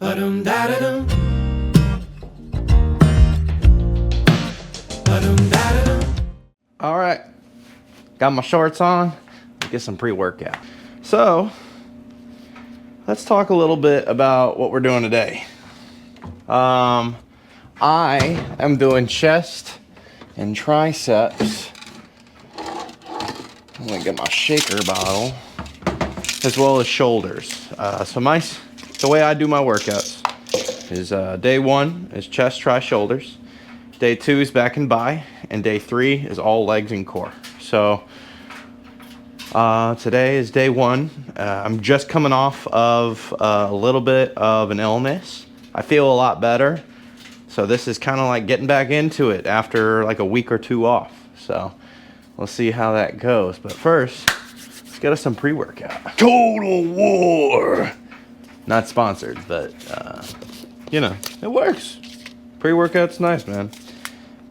Ba-dum-da-da-dum. All right, got my shorts on. Get some pre-workout. So let's talk a little bit about what we're doing today. I am doing chest and triceps. I'm gonna get my shaker bottle, as well as shoulders. So the way I do my workouts is day 1 is chest, tri, shoulders. Day 2 is back and bi, and day 3 is all legs and core. So today is day 1. I'm just coming off of a little bit of an illness. I feel a lot better. So this is kind of like getting back into it after like a week or 2 off. So we'll see how that goes. But first, let's get us some pre-workout. Total War! Not sponsored, but you know, it works. Pre-workout's nice, man.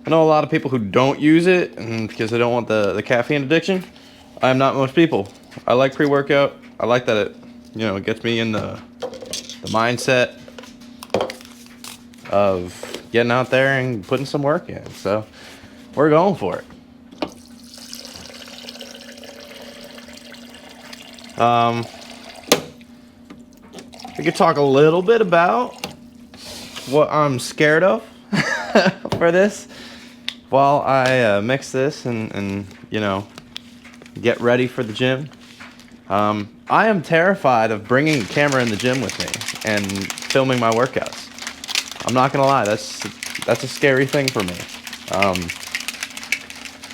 I know a lot of people who don't use it because they don't want the caffeine addiction. I'm not most people. I like pre-workout. I like that it, you know, it gets me in the mindset of getting out there and putting some work in. So we're going for it. We could talk a little bit about what I'm scared of for this while I mix this and you know, get ready for the gym. I am terrified of bringing a camera in the gym with me and filming my workouts. I'm not gonna lie, that's a scary thing for me.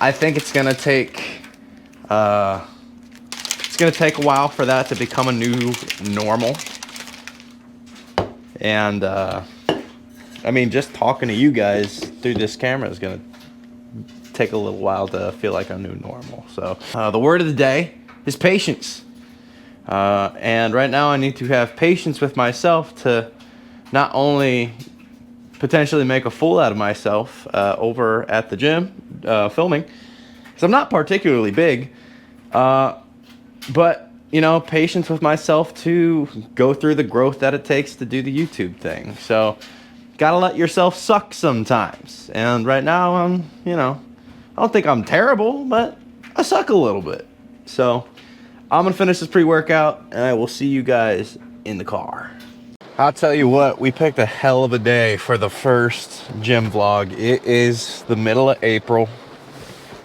I think it's gonna take a while for that to become a new normal. And I mean, just talking to you guys through this camera is gonna take a little while to feel like a new normal. So the word of the day is patience. And right now I need to have patience with myself to not only potentially make a fool out of myself over at the gym filming, because I'm not particularly big, but you know, patience with myself to go through the growth that it takes to do the YouTube thing. So gotta let yourself suck sometimes. And right now I'm, you know, I don't think I'm terrible, but I suck a little bit. So I'm gonna finish this pre-workout and I will see you guys in the car. I'll tell you what, we picked a hell of a day for the first gym vlog. It is the middle of April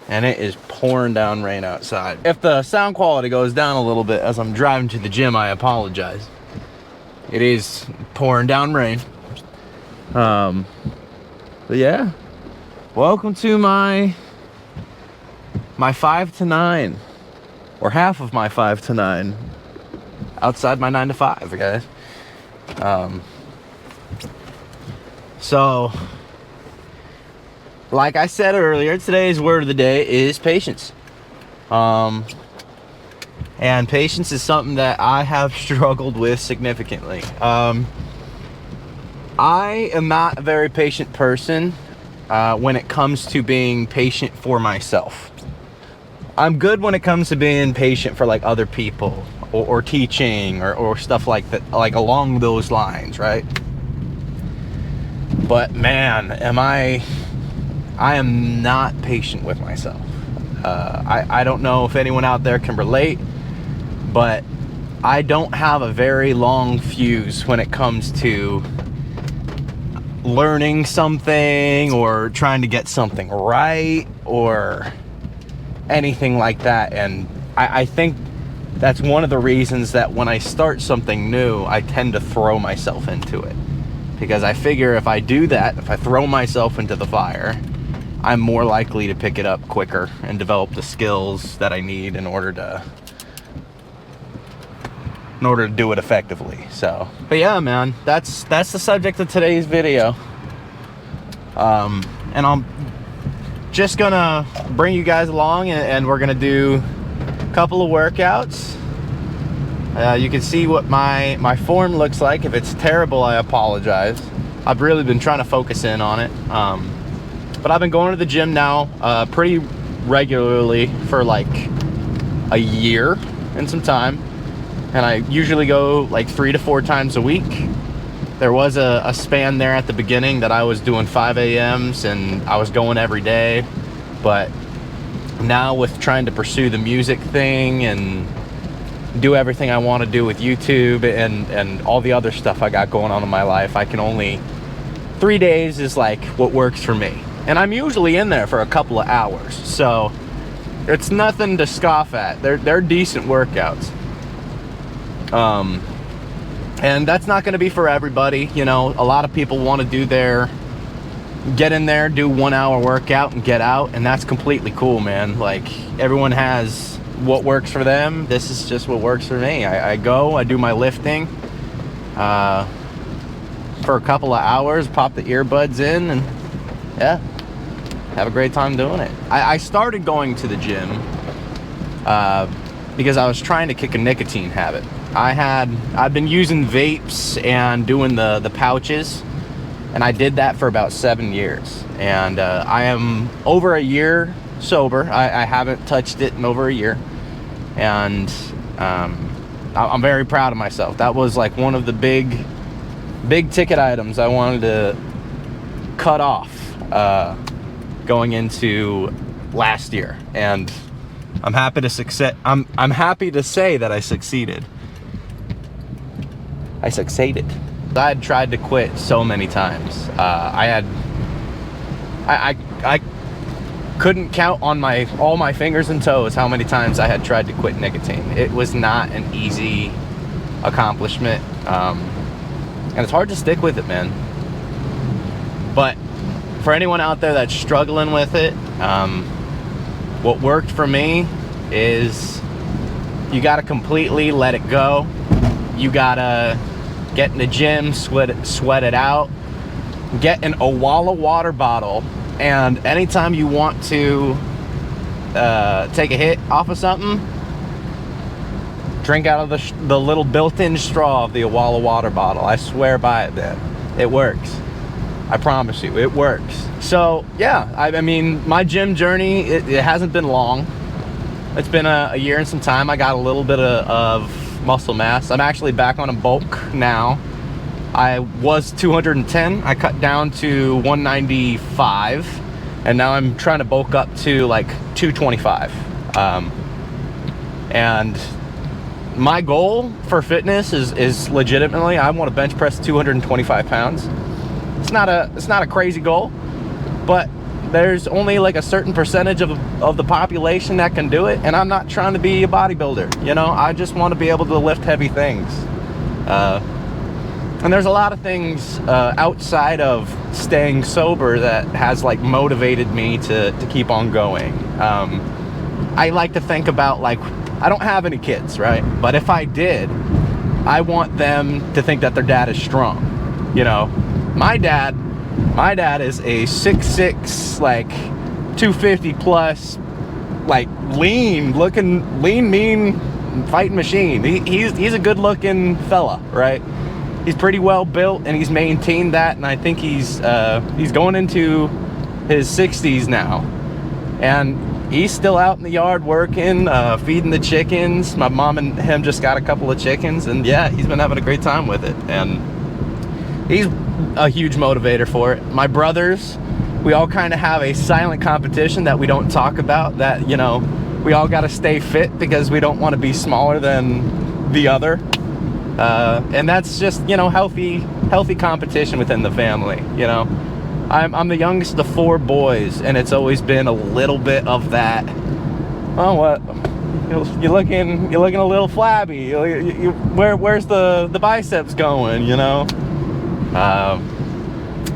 and it is pouring down rain outside. If the sound quality goes down a little bit as I'm driving to the gym, I apologize. It is pouring down rain. But yeah, welcome to my 5 to 9, or half of my 5 to 9 outside my 9 to 5, guys. So like I said earlier, today's word of the day is patience. And patience is something that I have struggled with significantly. I am not a very patient person when it comes to being patient for myself. I'm good when it comes to being patient for like other people or teaching or stuff like that, like along those lines, right? But man, I am not patient with myself. I don't know if anyone out there can relate, but I don't have a very long fuse when it comes to learning something or trying to get something right or anything like that. And I think that's one of the reasons that when I start something new, I tend to throw myself into it. Because I figure if I do that, if I throw myself into the fire, I'm more likely to pick it up quicker and develop the skills that I need in order to do it effectively. So, but yeah, man, that's the subject of today's video. And I'm just gonna bring you guys along and we're gonna do a couple of workouts. You can see what my form looks like. If it's terrible, I apologize. I've really been trying to focus in on it. But I've been going to the gym now pretty regularly for like a year and some time. And I usually go like 3 to 4 times a week. There was a span there at the beginning that I was doing 5 a.m.s and I was going every day, but now with trying to pursue the music thing and do everything I want to do with YouTube and all the other stuff I got going on in my life, I can only 3 days is like what works for me, and I'm usually in there for a couple of hours, so it's nothing to scoff at. They're decent workouts. And that's not going to be for everybody. You know, a lot of people want to get in there, do 1 hour workout and get out, and that's completely cool, man. Like, everyone has what works for them. This is just what works for me. I do my lifting for a couple of hours, pop the earbuds in, and yeah, have a great time doing it. I started going to the gym because I was trying to kick a nicotine habit. I've been using vapes and doing the pouches, and I did that for about 7 years, and I am over a year sober. I haven't touched it in over a year, and I'm very proud of myself. That was like one of the big ticket items I wanted to cut off going into last year, and I'm happy to I'm happy to say that I succeeded. I succeeded. I had tried to quit so many times. I couldn't count on all my fingers and toes how many times I had tried to quit nicotine. It was not an easy accomplishment, and it's hard to stick with it, man. But for anyone out there that's struggling with it, what worked for me is you gotta completely let it go. You gotta get in the gym, sweat it out, get an Owala water bottle, and anytime you want to take a hit off of something, drink out of the little built-in straw of the Owala water bottle. I swear by it, man. It works. I promise you, it works. So yeah, I mean, my gym journey, it hasn't been long. It's been a year and some time. I got a little bit of muscle mass. I'm actually back on a bulk now. I was 210. I cut down to 195, and now I'm trying to bulk up to like 225. And my goal for fitness is legitimately, I want to bench press 225 pounds. It's not a crazy goal, but there's only like a certain percentage of the population that can do it, and I'm not trying to be a bodybuilder, you know. I just want to be able to lift heavy things, and there's a lot of things outside of staying sober that has like motivated me to keep on going. I like to think about, like, I don't have any kids, right? But if I did, I want them to think that their dad is strong, you know. My dad is a 6'6", like 250 plus, like lean, mean fighting machine. He's a good looking fella, right? He's pretty well built, and he's maintained that, and I think he's going into his 60s now, and he's still out in the yard working, feeding the chickens. My mom and him just got a couple of chickens, and yeah, he's been having a great time with it, and he's a huge motivator for it. My brothers, we all kind of have a silent competition that we don't talk about, that, you know, we all got to stay fit because we don't want to be smaller than the other, and that's just, you know, healthy competition within the family, you know. I'm the youngest of 4 boys, and it's always been a little bit of that. Oh, what? You're looking a little flabby. Where's the biceps going? You know.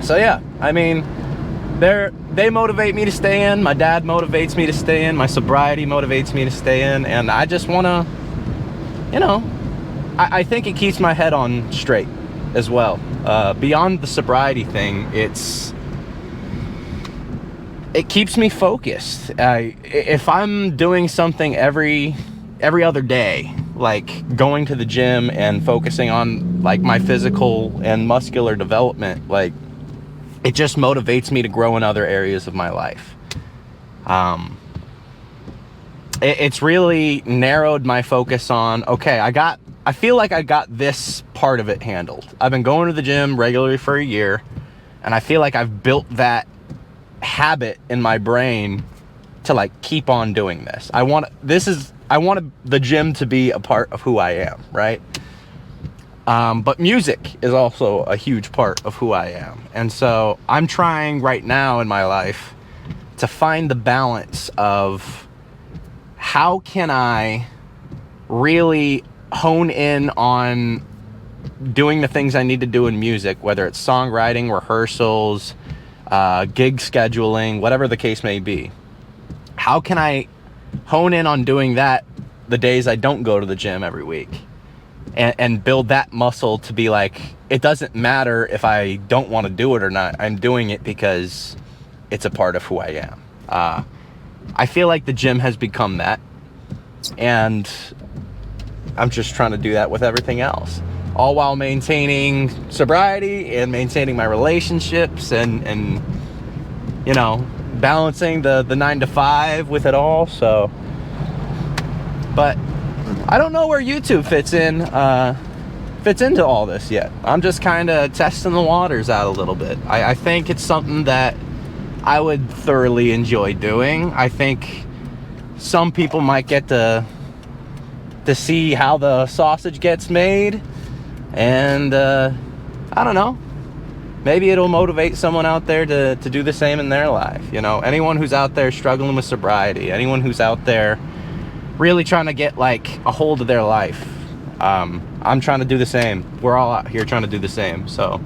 So yeah, I mean, they motivate me to stay in. My dad motivates me to stay in. My sobriety motivates me to stay in, and I just want to, you know, I think it keeps my head on straight as well. Beyond the sobriety thing, it keeps me focused. If I'm doing something every other day, like going to the gym and focusing on like my physical and muscular development, like, it just motivates me to grow in other areas of my life. It's really narrowed my focus on, okay, I got I feel like I got this part of it handled. I've been going to the gym regularly for a year, and I feel like I've built that habit in my brain to like keep on doing this. I want the gym to be a part of who I am, right? But music is also a huge part of who I am. And so I'm trying right now in my life to find the balance of how can I really hone in on doing the things I need to do in music, whether it's songwriting, rehearsals, gig scheduling, whatever the case may be. How can I hone in on doing that the days I don't go to the gym every week, and build that muscle to be like, it doesn't matter if I don't want to do it or not. I'm doing it because it's a part of who I am. I feel like the gym has become that, and I'm just trying to do that with everything else, all while maintaining sobriety and maintaining my relationships and you know, balancing the 9 to 5 with it all. So, but I don't know where YouTube fits into all this yet. I'm just kind of testing the waters out a little bit. I think it's something that I would thoroughly enjoy doing. I think some people might get to see how the sausage gets made, and I don't know, maybe it'll motivate someone out there to do the same in their life. You know, anyone who's out there struggling with sobriety, anyone who's out there really trying to get like a hold of their life. I'm trying to do the same. We're all out here trying to do the same. So,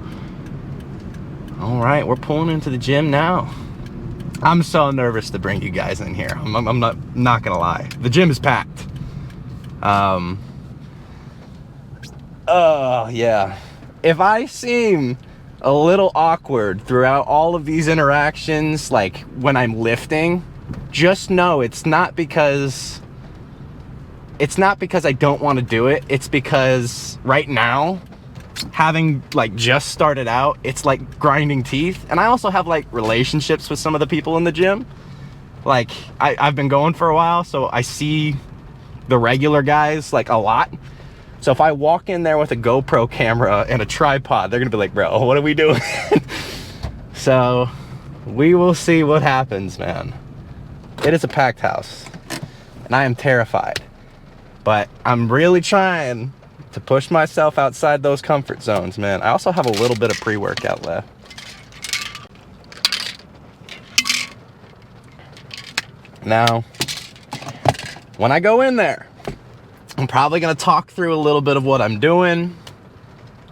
all right, we're pulling into the gym now. I'm so nervous to bring you guys in here. I'm not gonna lie. The gym is packed. Oh yeah. If I seem a little awkward throughout all of these interactions, like when I'm lifting, just know it's not because I don't want to do it. It's because right now, having like just started out, it's like grinding teeth. And I also have like relationships with some of the people in the gym. Like I've been going for a while, so I see the regular guys like a lot. So if I walk in there with a GoPro camera and a tripod, they're gonna be like, bro, what are we doing? So we will see what happens, man. It is a packed house and I am terrified, but I'm really trying to push myself outside those comfort zones, man. I also have a little bit of pre-workout left. Now, when I go in there, I'm probably gonna talk through a little bit of what I'm doing.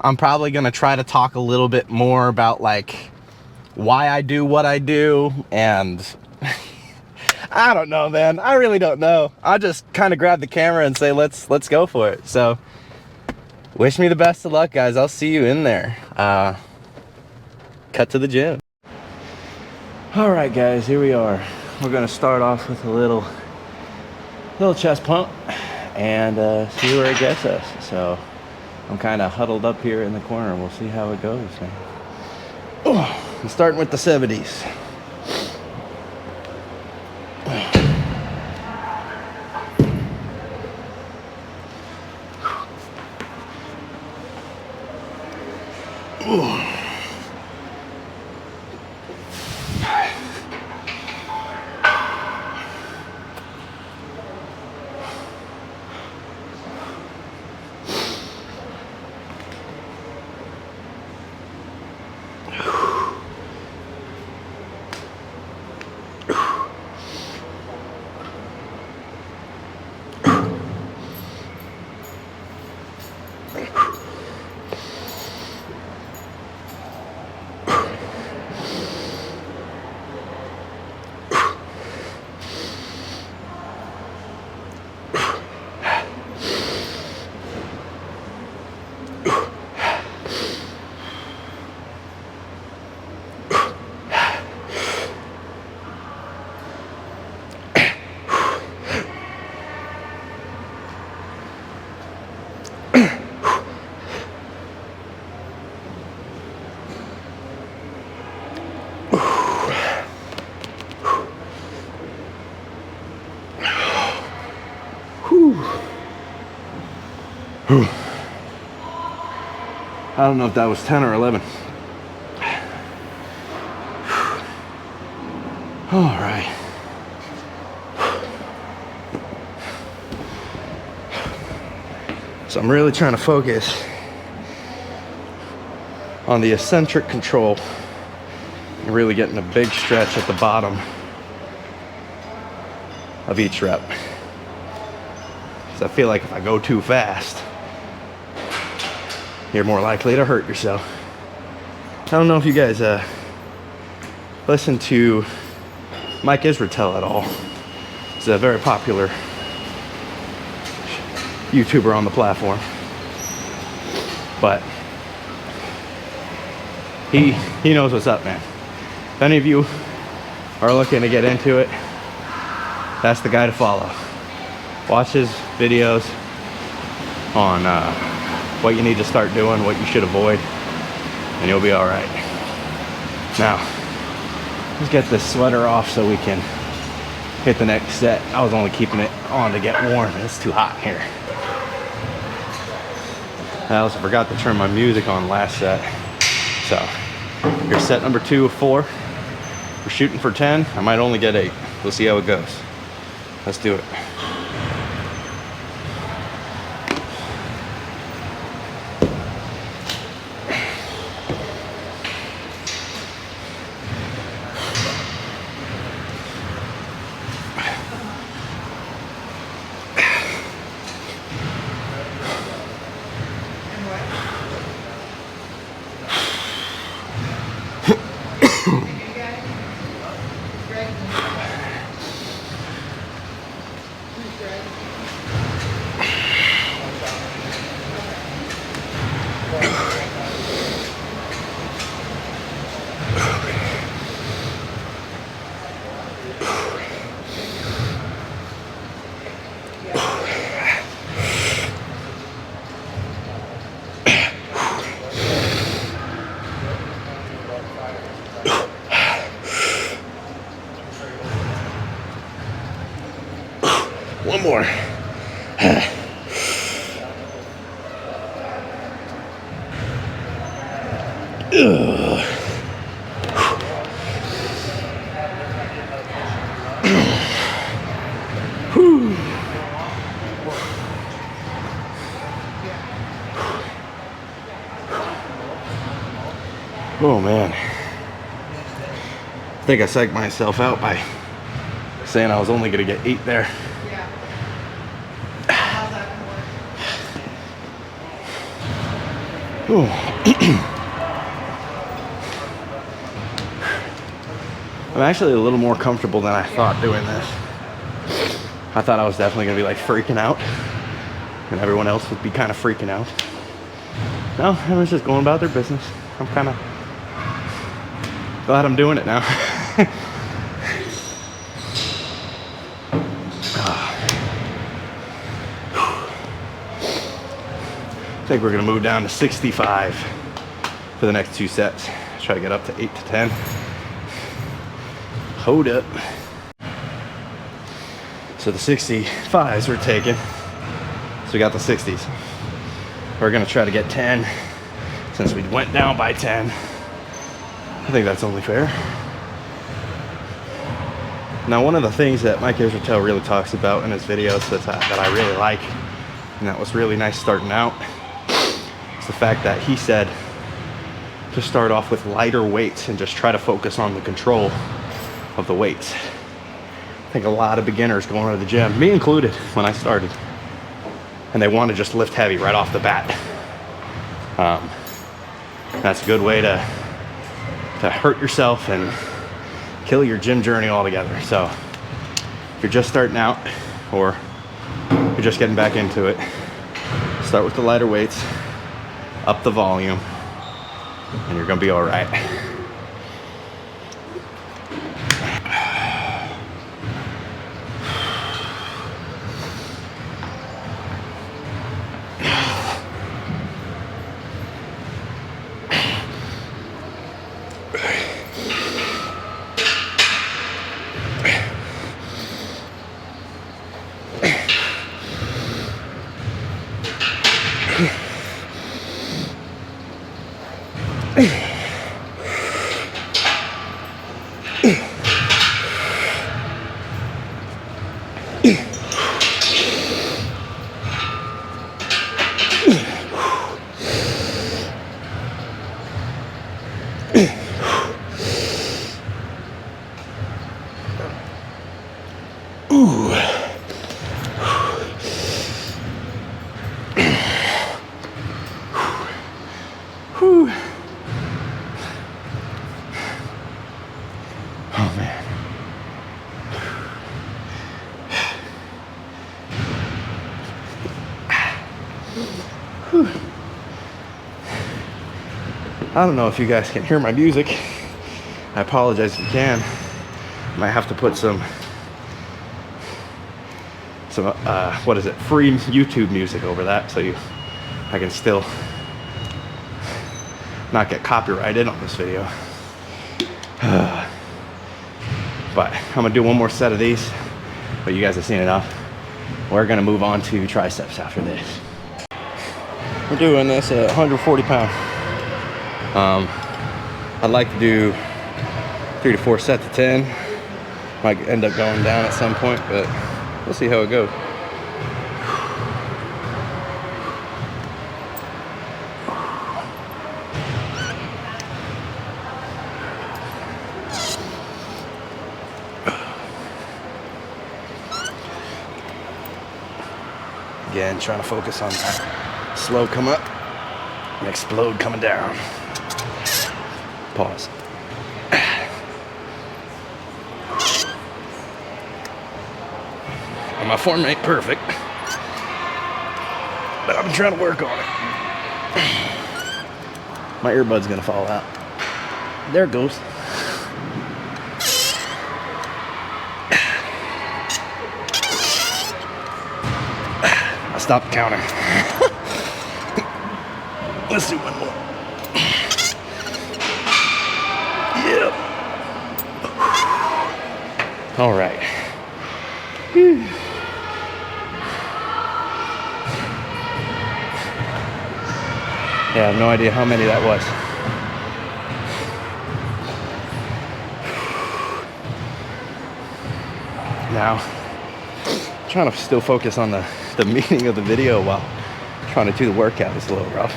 I'm probably gonna try to talk a little bit more about like why I do what I do, and I don't know, man. I really don't know. I'll just kind of grab the camera and say, let's go for it. So wish me the best of luck, guys. I'll see you in there. Cut to the gym. All right, guys, here we are. We're gonna start off with a little chest pump and see where it gets us. So I'm kind of huddled up here in the corner. We'll see how it goes, man. Oh, I'm starting with the 70s. Whew. I don't know if that was 10 or 11. All right. So I'm really trying to focus on the eccentric control and really getting a big stretch at the bottom of each rep. Because I feel like if I go too fast, you're more likely to hurt yourself. I don't know if you guys listen to Mike Israetel at all. He's a very popular YouTuber on the platform. But he knows what's up, man. If any of you are looking to get into it, that's the guy to follow. Watch his videos on what you need to start doing, what you should avoid, and you'll be all right. Now, let's get this sweater off so we can hit the next set. I was only keeping it on to get warm. It's too hot here. I also forgot to turn my music on last set. So, here's set number 2 of 4. We're shooting for 10. I might only get 8. We'll see how it goes. Let's do it. One more. Oh man, I think I psyched myself out by saying I was only gonna get 8 there. I'm actually a little more comfortable than I thought doing this. I thought I was definitely gonna be like freaking out and everyone else would be kind of freaking out. No, everyone's just going about their business. I'm kind of glad I'm doing it now. I think we're gonna move down to 65 for the next 2 sets. Try to get up to 8 to 10. Hold up. So the 65s were taken. So we got the 60s. We're gonna try to get 10 since we went down by 10. I think that's only fair. Now, one of the things that Mike Israetel really talks about in his videos that I really like, and that was really nice starting out, is the fact that he said to start off with lighter weights and just try to focus on the control of the weights. I think a lot of beginners going to the gym, me included when I started, and they want to just lift heavy right off the bat. That's a good way to hurt yourself and kill your gym journey altogether. So if you're just starting out or you're just getting back into it, start with the lighter weights, up the volume, and you're gonna be all right. I don't know if you guys can hear my music. I apologize if you can. Might have to put some what is it, free YouTube music over that, so I can still not get copyrighted on this video. But I'm gonna do one more set of these, but you guys have seen enough. We're gonna move on to triceps after this. We're doing this at 140 pounds. I'd like to do 3 to 4 sets of 10. Might end up going down at some point, but we'll see how it goes. Again, trying to focus on that slow come up and explode coming down. Pause. And my form ain't perfect, but I've been trying to work on it. My earbud's gonna fall out. There it goes. I stopped counting. Let's do one more. Yep. All right. Whew. Yeah, I have no idea how many that was. Now, I'm trying to still focus on the meaning of the video while trying to do the workout. Is a little rough.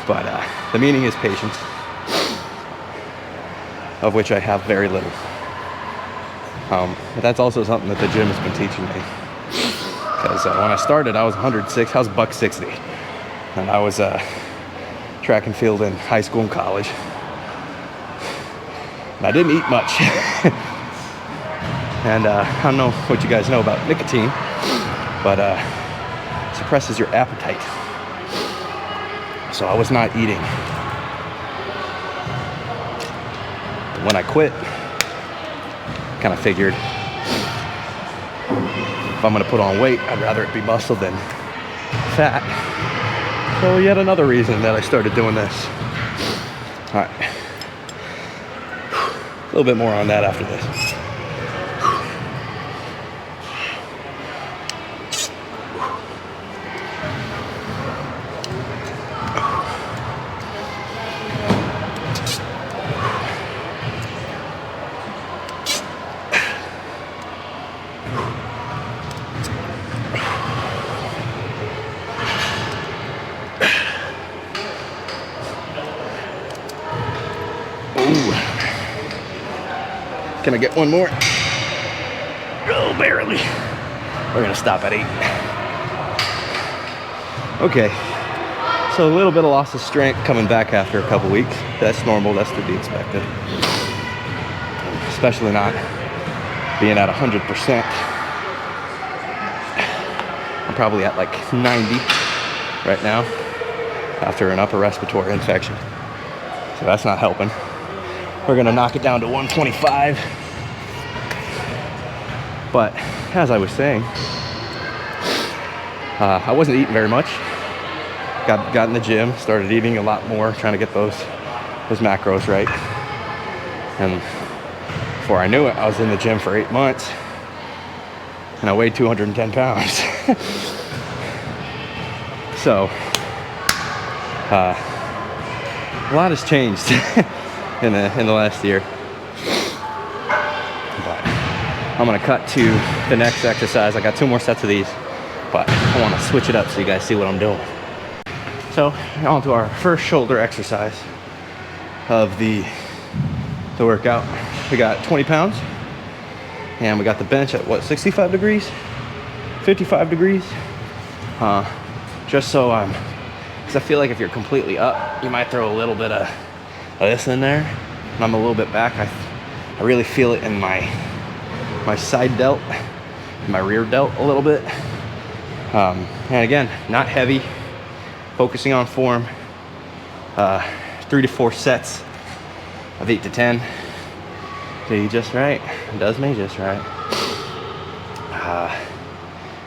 But the meaning is patience, of which I have very little. But that's also something that the gym has been teaching me. Because when I started, I was 106, I was $160. And I was track and field in high school and college. And I didn't eat much. And I don't know what you guys know about nicotine, but suppresses your appetite. So I was not eating. When I quit, kind of figured if I'm gonna put on weight, I'd rather it be muscle than fat. So yet another reason that I started doing this. All right, a little bit more on that after this. Can I get one more? Oh, barely. We're gonna stop at 8. Okay, so a little bit of loss of strength coming back after a couple weeks. That's normal, that's to be expected. Especially not being at 100%. I'm probably at like 90 right now after an upper respiratory infection. So that's not helping. We're gonna knock it down to 125. But as I was saying, I wasn't eating very much. Got in the gym, started eating a lot more, trying to get those macros right. And before I knew it, I was in the gym for 8 months and I weighed 210 pounds. So, a lot has changed in the last year. But I'm gonna cut to the next exercise. I got 2 more sets of these, but I wanna switch it up so you guys see what I'm doing. So, on to our first shoulder exercise of the workout. We got 20 pounds, and we got the bench at what, 65 degrees? 55 degrees? Just so because I feel like if you're completely up, you might throw a little bit of this in there. And I'm a little bit back. I really feel it in my side delt, my rear delt a little bit. And again, not heavy, focusing on form. 3 to 4 sets of 8 to 10. Do you just right? It does me just right.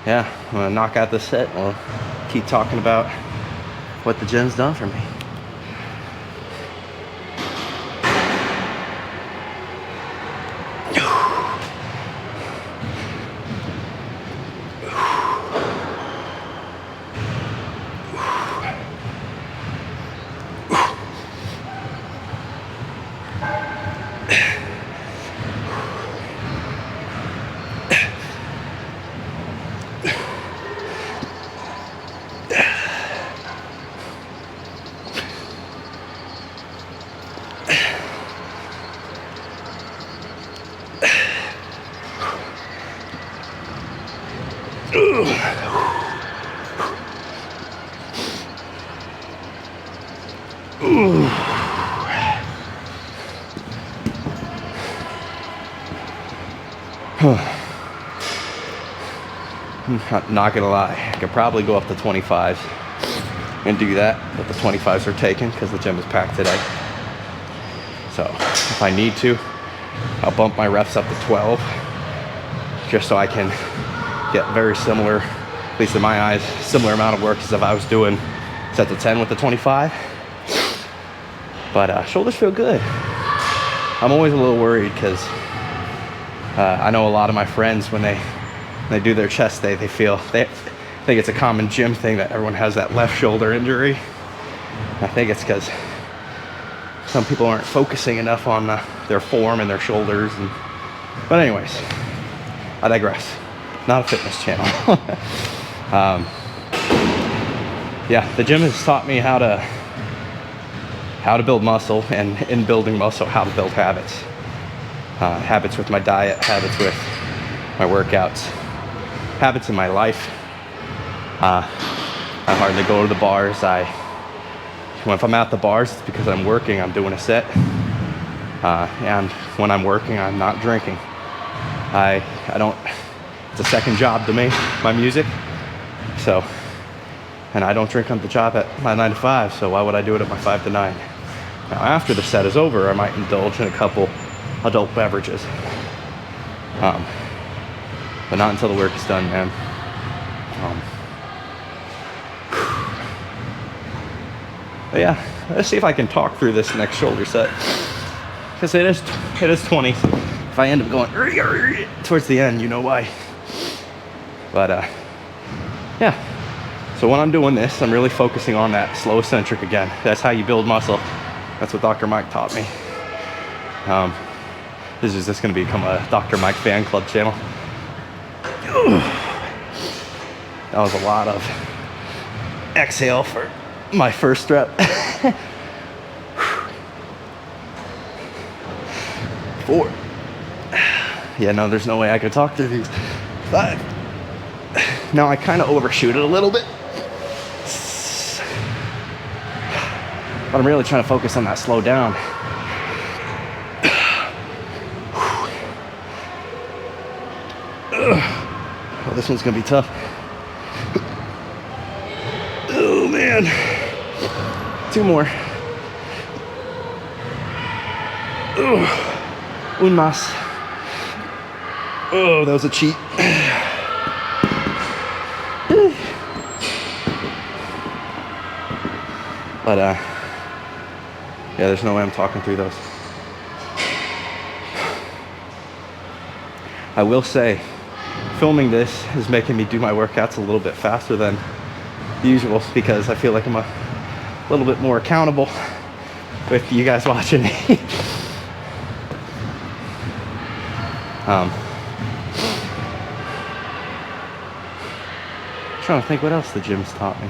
Yeah, I'm gonna knock out this set. We'll keep talking about what the gym's done for me. I'm not gonna lie, I could probably go up to 25s and do that, but the 25s are taken because the gym is packed today. So if I need to, I'll bump my reps up to 12 just so I can get very similar, at least in my eyes, similar amount of work as if I was doing set to 10 with the 25. But shoulders feel good. I'm always a little worried because I know a lot of my friends when they do their chest day, they think it's a common gym thing that everyone has that left shoulder injury. I think it's because some people aren't focusing enough on their form and their shoulders. But anyways, I digress. Not a fitness channel. Yeah, the gym has taught me how to build muscle, and in building muscle, how to build habits. Habits with my diet, habits with my workouts, habits in my life. I hardly go to the bars. If I'm at the bars, it's because I'm working, I'm doing a set. And when I'm working, I'm not drinking. It's a second job to me, my music. So, and I don't drink on the job at my 9 to 5, so why would I do it at my 5 to 9? Now, after the set is over, I might indulge in a couple adult beverages. But not until the work is done, man. But yeah, let's see if I can talk through this next shoulder set. Because it is 20. If I end up going towards the end, you know why. But yeah. So when I'm doing this, I'm really focusing on that slow eccentric again. That's how you build muscle. That's what Dr. Mike taught me. This is just going to become a Dr. Mike fan club channel. That was a lot of exhale for my first rep. 4. Yeah, no, there's no way I could talk through these. 5. Now I kind of overshoot it a little bit. But I'm really trying to focus on that slow down. Oh, this one's gonna be tough. Oh man. 2 more. Un más. Oh, that was a cheat. But yeah, there's no way I'm talking through those. I will say, filming this is making me do my workouts a little bit faster than usual because I feel like I'm a little bit more accountable with you guys watching me. Trying to think what else the gym's taught me.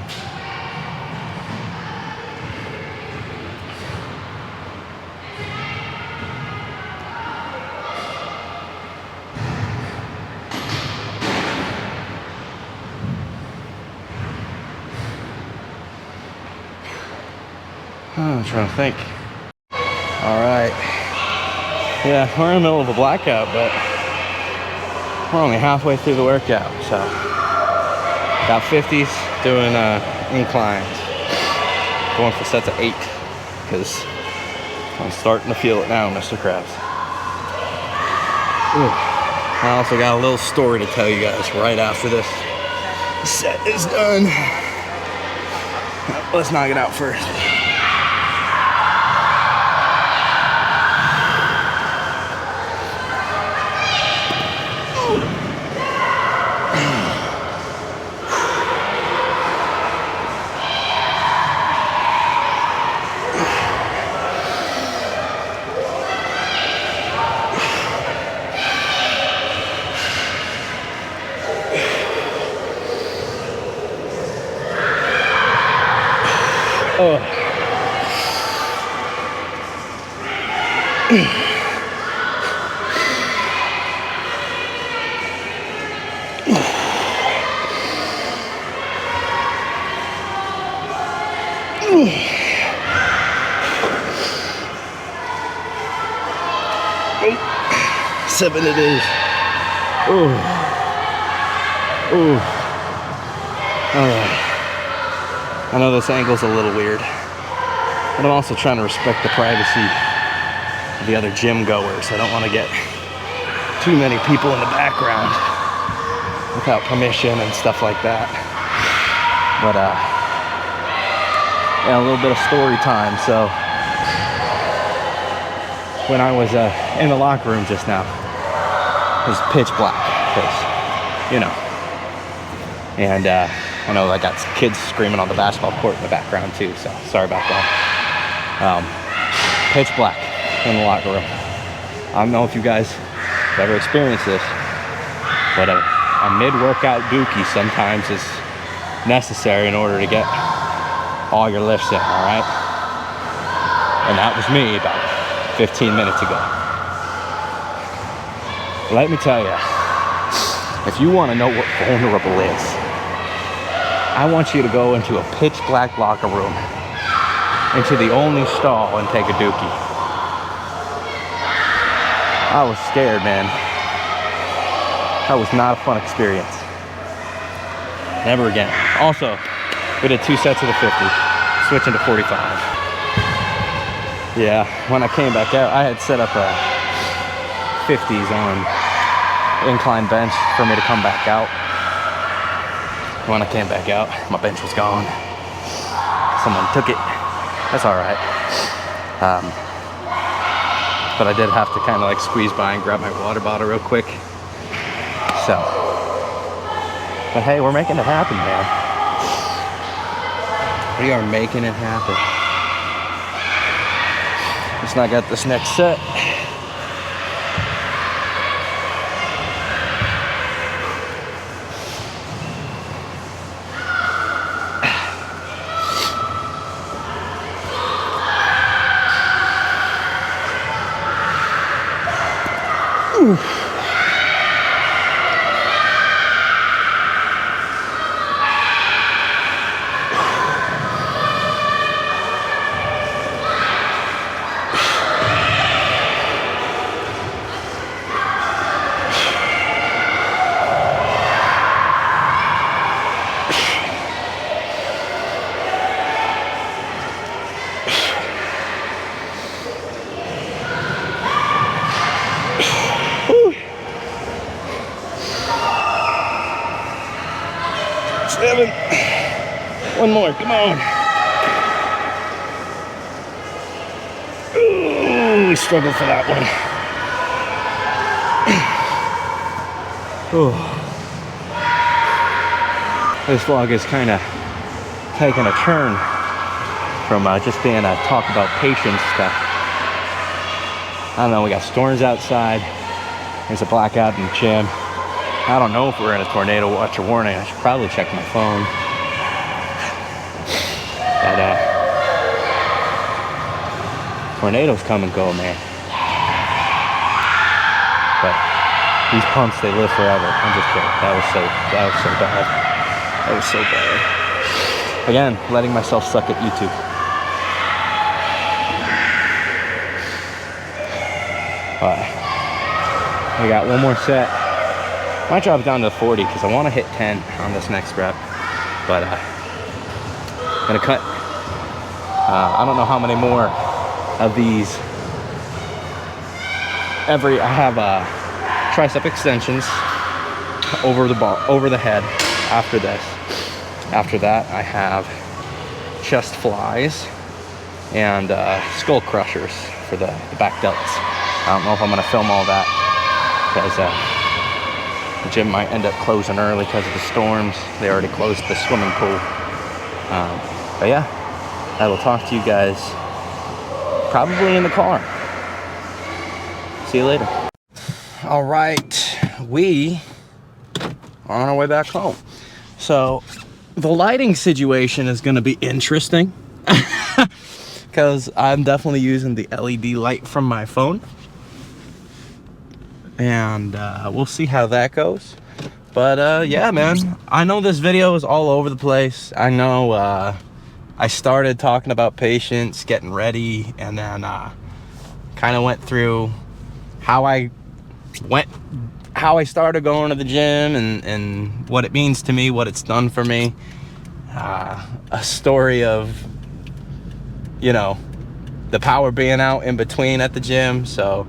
I'm trying to think. All right. Yeah, we're in the middle of a blackout, but we're only halfway through the workout. So, got 50s, doing inclines. Going for sets of 8. because I'm starting to feel it now, Mr. Krabs. Ooh. I also got a little story to tell you guys right after this set is done. Let's knock it out first. Oh. Seven it is. Ooh. Ooh. All right. I know this angle's a little weird, but I'm also trying to respect the privacy of the other gym goers. I don't want to get too many people in the background without permission and stuff like that. But yeah, a little bit of story time. So when I was in the locker room just now, it was pitch black, because, you know, and I know I got kids screaming on the basketball court in the background too, so sorry about that. Pitch black in the locker room. I don't know if you guys have ever experienced this, but a mid-workout dookie sometimes is necessary in order to get all your lifts in, all right? And that was me about 15 minutes ago. Let me tell you, if you want to know what vulnerable is, I want you to go into a pitch black locker room, into the only stall, and take a dookie. I was scared, man. That was not a fun experience. Never again. Also, we did 2 sets of the 50, switching to 45. Yeah, when I came back out, I had set up a 50s on incline bench for me to come back out. When I came back out, my bench was gone. Someone took it. That's all right. But I did have to kind of like squeeze by and grab my water bottle real quick. So, but hey, we're making it happen, man. We are making it happen. Just not got this next set. Seven. One more, come on. Ooh, we struggled for that one. Ooh. This vlog is kind of taking a turn from just being a talk about patience to, I don't know, we got storms outside. There's a blackout in the gym. I don't know if we're in a tornado watch or warning. I should probably check my phone. But tornadoes come and go, man. But these pumps, they live forever. I'm just kidding. That was so bad. That was so bad. Again, letting myself suck at YouTube. All right. I got one more set. Might drop down to 40 because I want to hit 10 on this next rep. But I'm gonna cut I don't know how many more of these. I have tricep extensions over the head after this. After that, I have chest flies and skull crushers for the back delts. I don't know if I'm gonna film all that because the gym might end up closing early because of the storms. They already closed the swimming pool. But yeah, I will talk to you guys probably in the car. See you later. All right, we are on our way back home. So the lighting situation is gonna be interesting because I'm definitely using the LED light from my phone. And we'll see how that goes. But yeah, man, I know this video is all over the place. I know I started talking about patience, getting ready, and then kind of went through how I started going to the gym and what it means to me, what it's done for me. A story of, you know, the power being out in between at the gym. So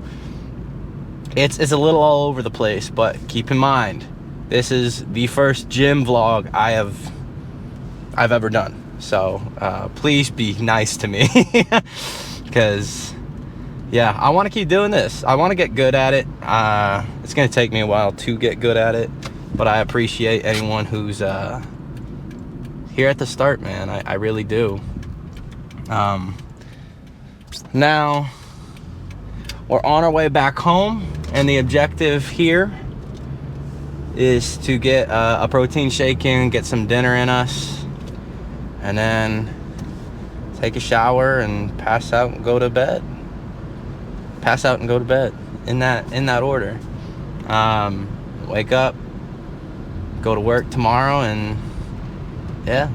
it's a little all over the place, but keep in mind, this is the first gym vlog I've ever done. So please be nice to me because yeah, I want to keep doing this. I want to get good at it. It's gonna take me a while to get good at it, but I appreciate anyone who's here at the start, man. I really do. Now we're on our way back home, and the objective here is to get a protein shake in, get some dinner in us, and then take a shower and pass out and go to bed. Pass out and go to bed in that order. Wake up, go to work tomorrow, and yeah,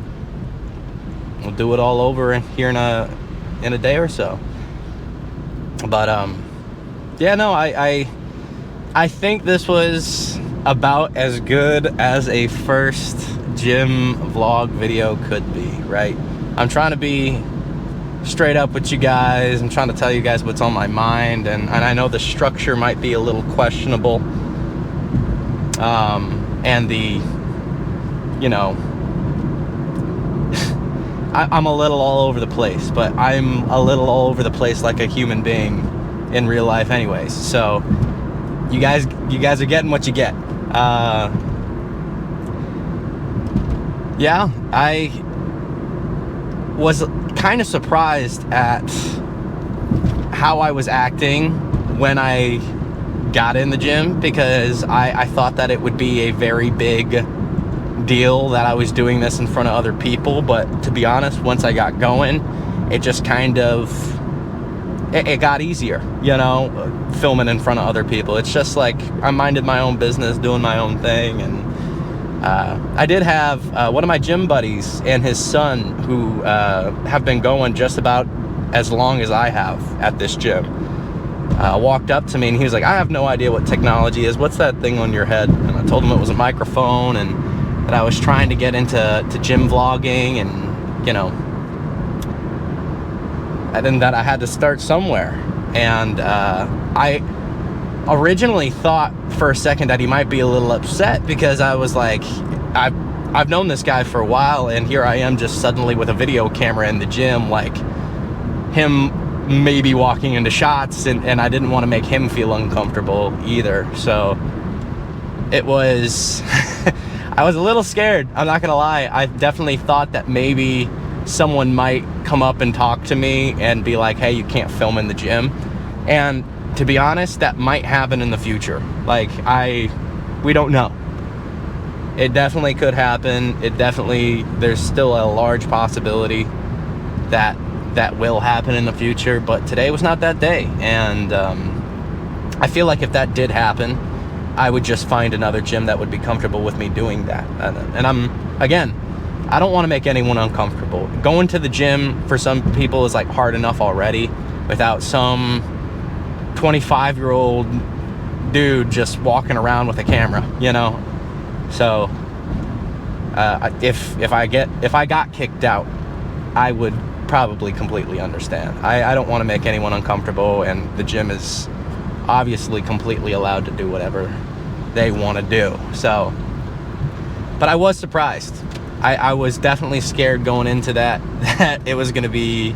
we'll do it all over here in a day or so. But yeah, no, I think this was about as good as a first gym vlog video could be, right? I'm trying to be straight up with you guys. I'm trying to tell you guys what's on my mind, and I know the structure might be a little questionable, and the, you know, I'm a little all over the place, but I'm a little all over the place like a human being in real life anyways. So you guys are getting what you get. Yeah, I was kind of surprised at how I was acting when I got in the gym, because I thought that it would be a very big deal that I was doing this in front of other people. But to be honest, once I got going, it just kind of it got easier, you know, filming in front of other people. It's just like I minded my own business, doing my own thing. And I did have one of my gym buddies and his son who have been going just about as long as I have at this gym, walked up to me and he was like, I have no idea what technology is. What's that thing on your head? And I told him it was a microphone, and that I was trying to get into gym vlogging, and, you know, and then that I had to start somewhere. And I originally thought for a second that he might be a little upset, because I was like, I've known this guy for a while, and here I am just suddenly with a video camera in the gym, like him maybe walking into shots, and I didn't want to make him feel uncomfortable either. So it was I was a little scared, I'm not gonna lie. I definitely thought that maybe someone might come up and talk to me and be like, hey, you can't film in the gym. And to be honest, that might happen in the future. Like, we don't know. It definitely could happen. There's still a large possibility that will happen in the future, but today was not that day. And I feel like if that did happen, I would just find another gym that would be comfortable with me doing that. And I don't want to make anyone uncomfortable. Going to the gym for some people is like hard enough already without some 25-year-old dude just walking around with a camera, you know? So if I got kicked out, I would probably completely understand. I don't want to make anyone uncomfortable, and the gym is obviously completely allowed to do whatever they want to do. So, but I was surprised. I was definitely scared going into that it was going to be,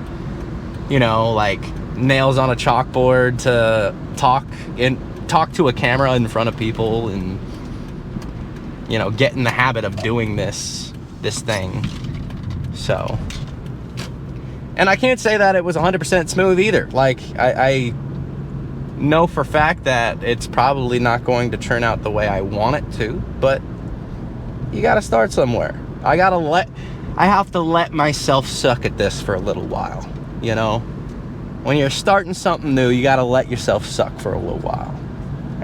you know, like nails on a chalkboard to talk to a camera in front of people and, you know, get in the habit of doing this thing. So, and I can't say that it was 100% smooth either. Like, I know for a fact that it's probably not going to turn out the way I want it to, but you gotta start somewhere. I have to let myself suck at this for a little while, you know? When you're starting something new, you gotta let yourself suck for a little while.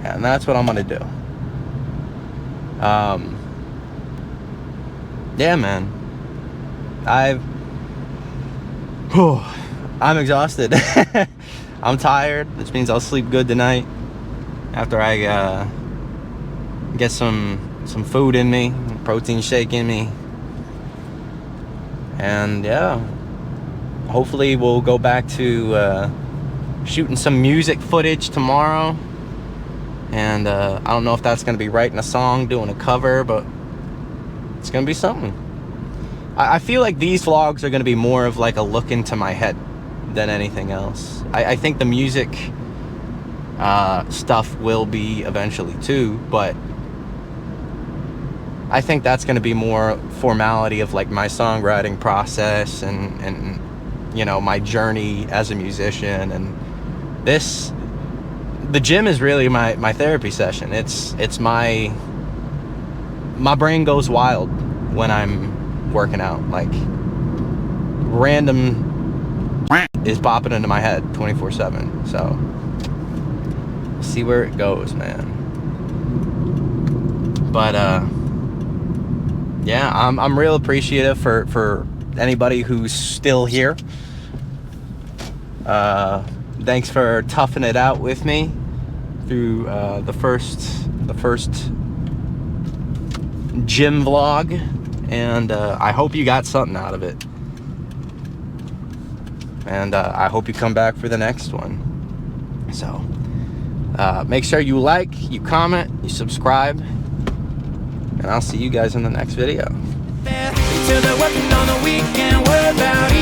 And that's what I'm gonna do. Yeah, man. I'm exhausted. I'm tired, which means I'll sleep good tonight after I get some food in me, protein shake in me. And yeah, hopefully we'll go back to shooting some music footage tomorrow. And I don't know if that's going to be writing a song, doing a cover, but it's going to be something. I feel like these vlogs are going to be more of like a look into my head than anything else. I think the music stuff will be eventually too, but I think that's going to be more formality of like my songwriting process and you know, my journey as a musician. And the gym is really my therapy session. It's my brain goes wild when I'm working out. Like, random is popping into my head 24/7. So see where it goes, man. But yeah, I'm real appreciative for anybody who's still here. Thanks for toughing it out with me through the first gym vlog, and I hope you got something out of it. And I hope you come back for the next one. So make sure you like, you comment, you subscribe, and I'll see you guys in the next video. Till they're working on the weekend, what about